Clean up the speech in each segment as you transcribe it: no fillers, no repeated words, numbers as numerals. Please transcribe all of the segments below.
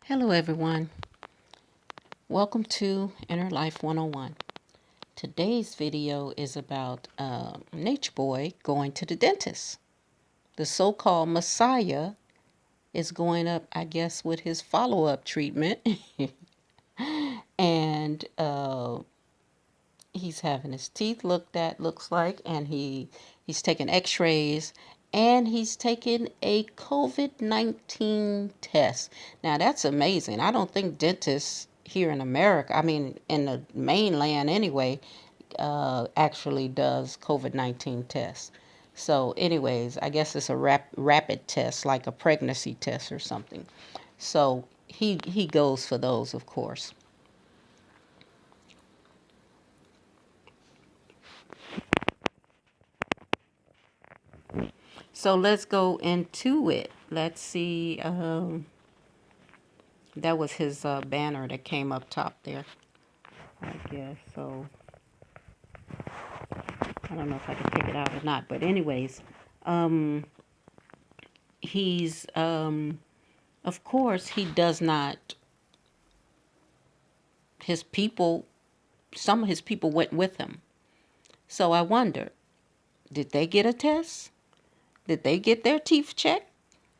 Hello everyone, welcome to Inner Life 101. Today's video is about Nature Boy going to the dentist. The so-called Messiah is going up, I guess, with his follow-up treatment. And he's having his teeth looked at, looks like, and he's taking X-rays, and he's taking a COVID-19 test. Now that's amazing. I don't think dentists here in America, I mean in the mainland anyway, actually does COVID-19 tests. So anyways, I guess it's a rapid test, like a pregnancy test or something. So he goes for those, of course. So let's go into it. Let's see. That was his banner that came up top there, I guess. So I don't know if I can pick it out or not. But anyways, he's, of course, he does not, his people, some of his people went with him. So I wonder, did they get a test? Did they get their teeth checked?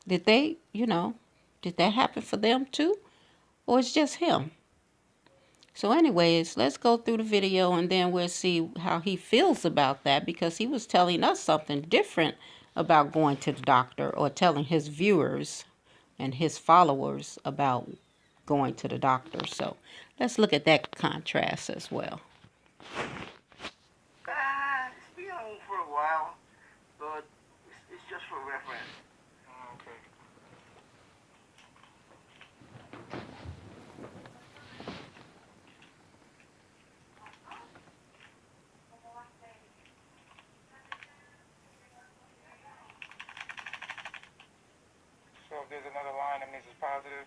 Did they, did that happen for them too? Or it's just him? So anyways, let's go through the video and then we'll see how he feels about that, because he was telling us something different about going to the doctor, or telling his viewers and his followers about going to the doctor. So let's look at that contrast as well. It's been on for a while, but it's just for reference. Okay. So if there's another line, that means it's positive?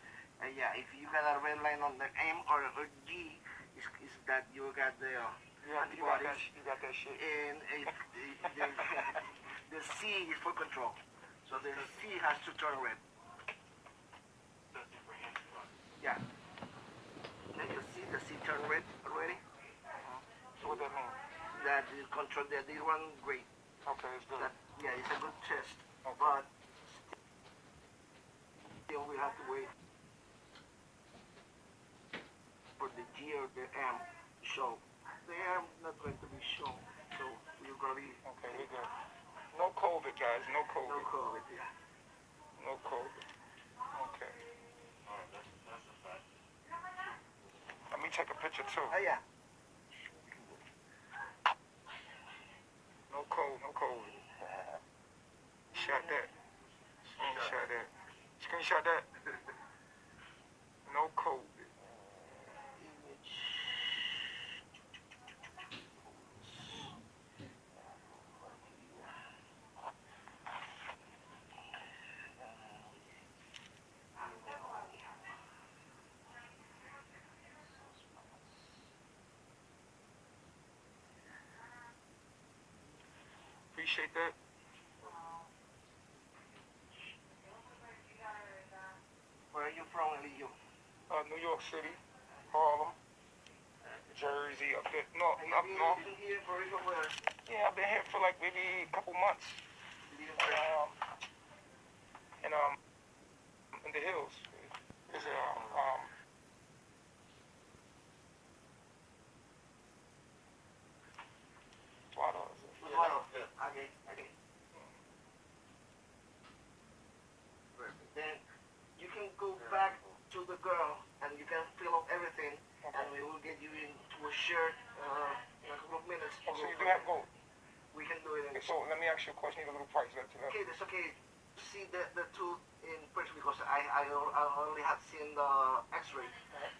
Yeah, if you got a red line on the M or G, it's that you got the antibodies. You got that shit. And if the C is for control. So the C has to turn red. Yeah. Can you see the C turn red already? So what that mean? That you control that they run great. Okay, it's good. Yeah, it's a good test. Okay. But still we have to wait for the G or the M to show. The M not going to be shown. So we're going to be... Okay, we're good. No COVID, guys. No COVID. No COVID, yeah. No COVID. Okay. That's a fact. Let me take a picture too. Oh, yeah. No COVID, no COVID. Shot that. Screenshot that. Screenshot that. No COVID. Appreciate that. Where are you from, Elio? New York City, Harlem, Jersey, up there. No, up north. Have you been here for real? Where? Yeah, I've been here for like maybe a couple months. In the hills. Is it Okay. Perfect. Then you can go back to the girl and you can fill up everything, okay, and we will get you into a shirt in a couple of minutes. Oh, so you do have gold? We can do it. Okay, so let me ask you a question, a little price. Okay, that's okay. See the tooth in person, because I only have seen the X-ray,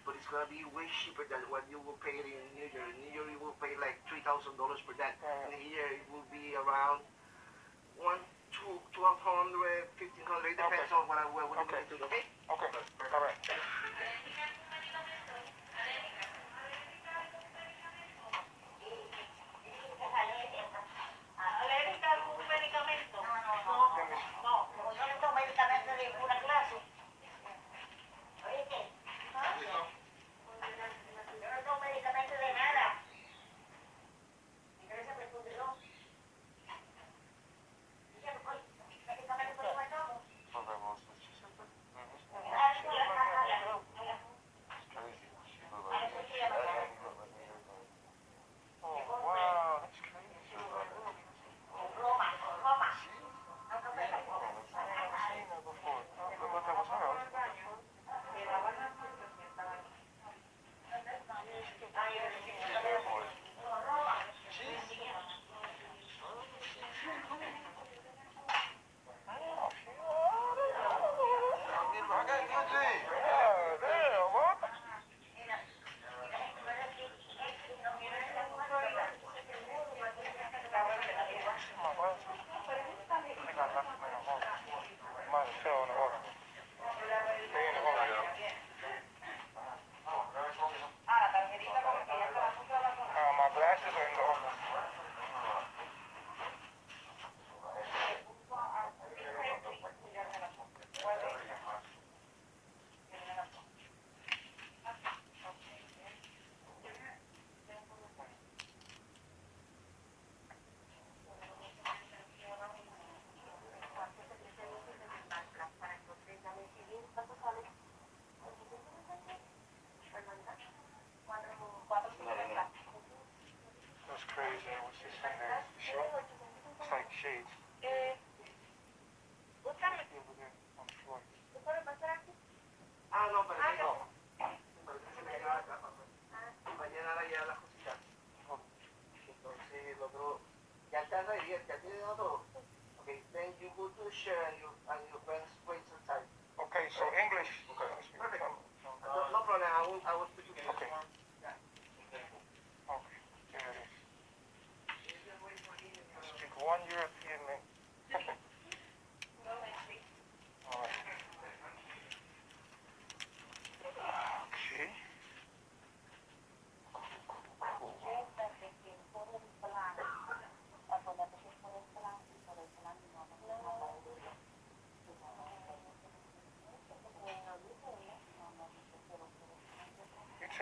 but it's gonna be way cheaper than what you will pay in New York. In New York, you will pay like $3,000 per that, and here it will be around $1,200, $1,500. It depends on what you need to do. Okay. Okay. All right.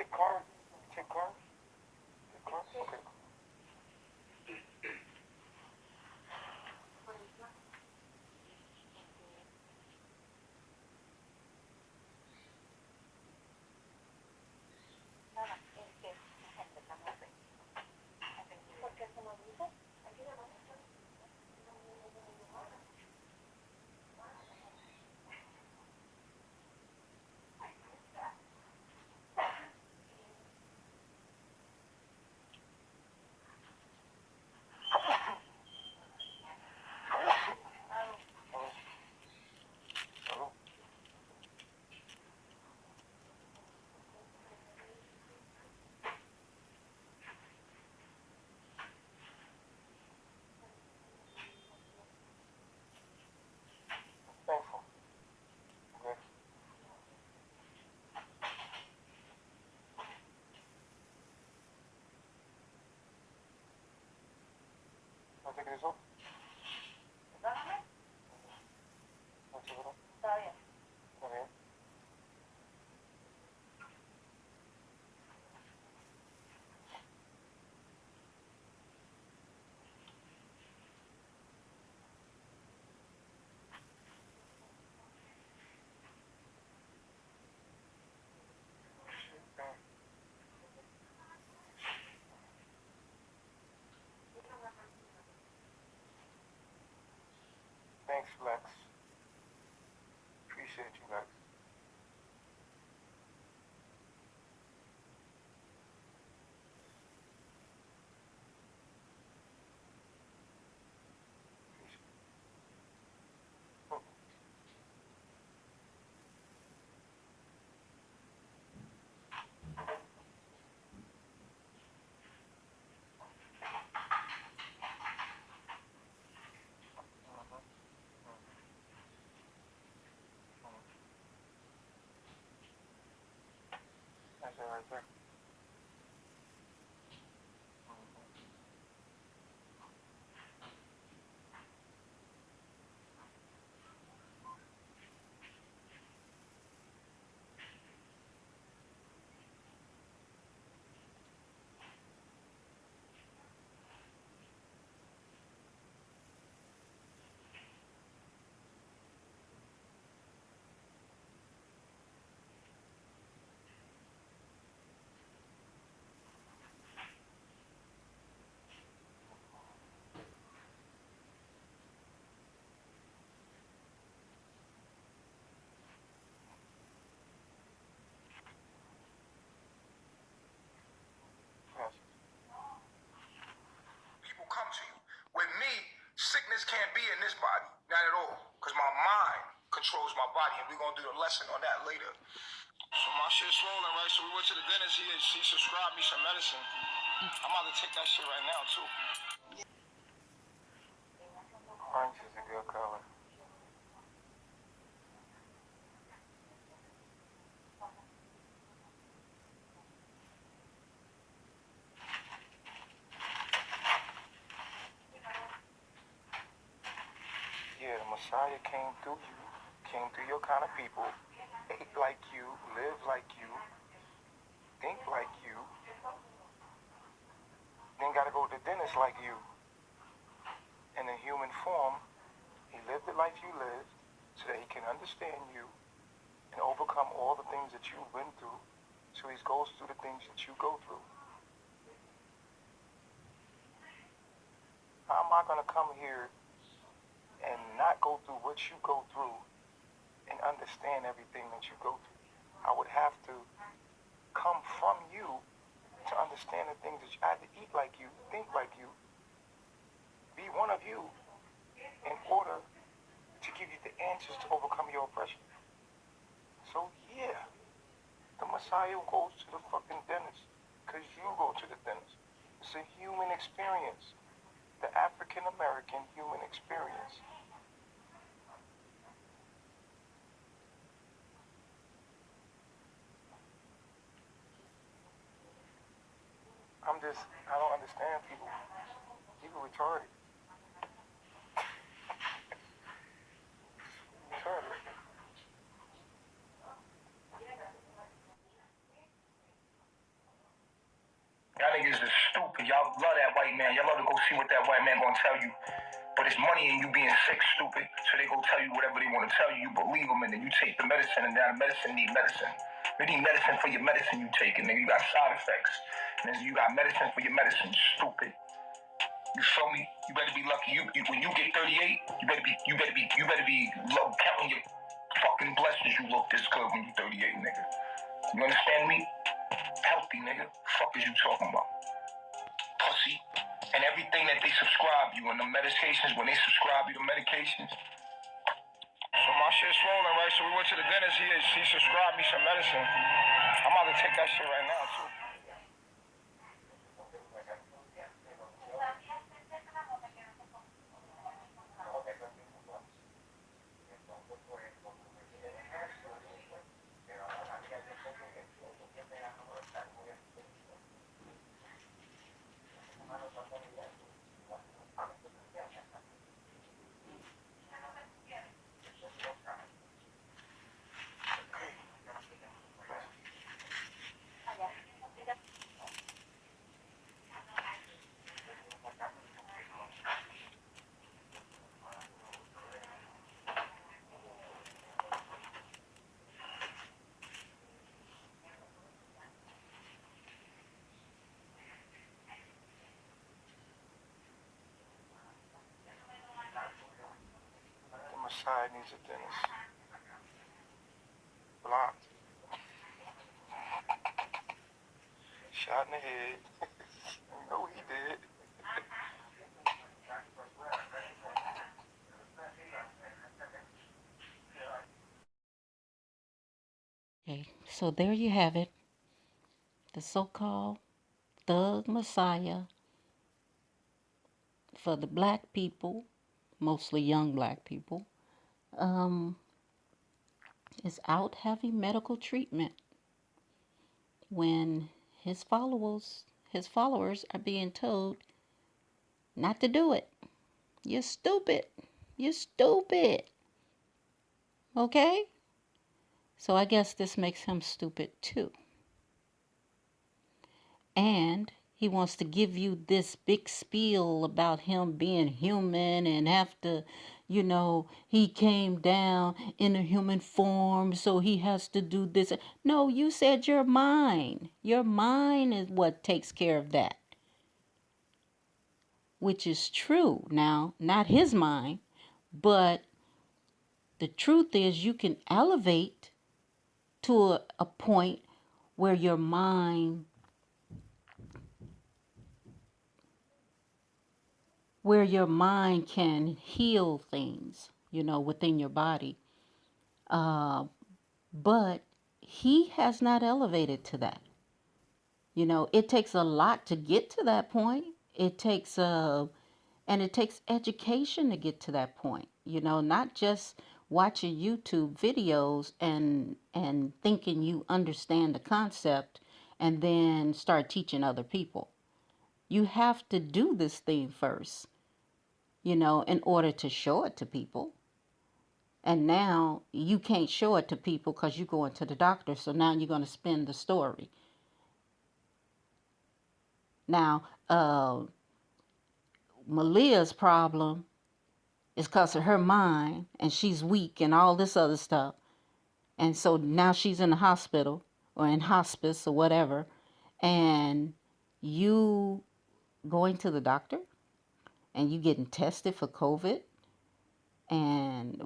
take card? Take card? Take card? Okay. Thankful. Okay. I think it is off. Let's see what okay. Thanks, Lex. Appreciate you, Lex. That's it right there. Yes. People come to you. With me, sickness can't be in this body. Not at all. Because my mind controls my body, and we're going to do a lesson on that later. So my shit's swollen, right? So we went to the dentist. He subscribed me some medicine. I'm about to take that shit right now, too. Orange is a good color. Yeah, the Messiah came through you, came through your kind of people, ate like you, lived like you, think like you, then gotta go to the dentist like you. In a human form, he lived the life you lived so that he can understand you and overcome all the things that you've been through, so he goes through the things that you go through. How am I gonna come here and not go through what you go through and understand everything that you go through? I would have to come from you to understand the things that you I had to eat like you, think like you, be one of you in order to give you the answers to overcome your oppression. So yeah, the Messiah goes to the fucking dentist because you go to the dentist. It's a human experience, the African American human experience. I don't understand people. People retarded. Retarded. see what that white man gonna tell you. But it's money in you being sick, stupid. So they go tell you whatever they want to tell you. You believe them, and then you take the medicine, and now the medicine need medicine. You need medicine for your medicine you take, and then you got side effects. And then you got medicine for your medicine, stupid. You feel me? You better be lucky. When you get 38, you better be counting your fucking blessings. You look this good when you 38, nigga. You understand me? Healthy, nigga. Fuck is you talking about? Pussy. And everything that they subscribe you, and the medications, when they subscribe you to medications. So my shit's swollen, right? So we went to the dentist. He subscribed me some medicine. I'm about to take that shit right now, too. Side needs a dentist. Blocked. Shot in the head. You know he did. Okay, so there you have it. The so-called thug messiah for the black people, mostly young black people, is out having medical treatment when his followers are being told not to do it. You're stupid. You're stupid. Okay? So I guess this makes him stupid too. And he wants to give you this big spiel about him being human and have to, he came down in a human form, so he has to do this. No, you said your mind. Your mind is what takes care of that. Which is true. Now, not his mind, but the truth is you can elevate to a point where your mind can heal things, within your body. But he has not elevated to that. It takes a lot to get to that point. It takes education to get to that point. Not just watching YouTube videos and thinking you understand the concept and then start teaching other people. You have to do this thing first, in order to show it to people. And now you can't show it to people because you're going to the doctor. So now you're going to spin the story. Now, Malia's problem is because of her mind, and she's weak and all this other stuff. And so now she's in the hospital or in hospice or whatever. And you going to the doctor and you getting tested for COVID. And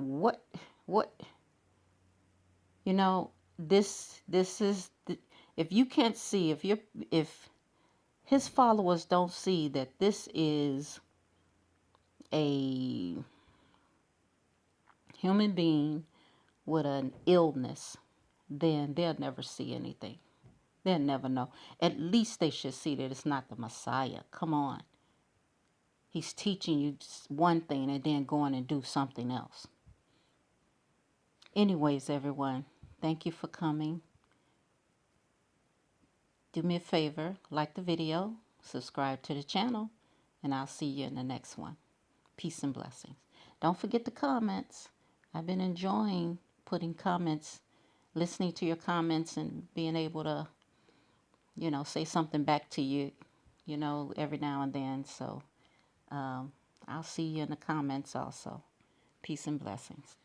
this is, if you can't see, if his followers don't see that this is a human being with an illness, then they'll never see anything. They'll never know. At least they should see that it's not the Messiah. Come on. He's teaching you one thing and then going and do something else. Anyways, everyone, thank you for coming. Do me a favor, like the video, subscribe to the channel, and I'll see you in the next one. Peace and blessings. Don't forget the comments. I've been enjoying putting comments, listening to your comments, and being able to, say something back to you, every now and then. So I'll see you in the comments also. Peace and blessings.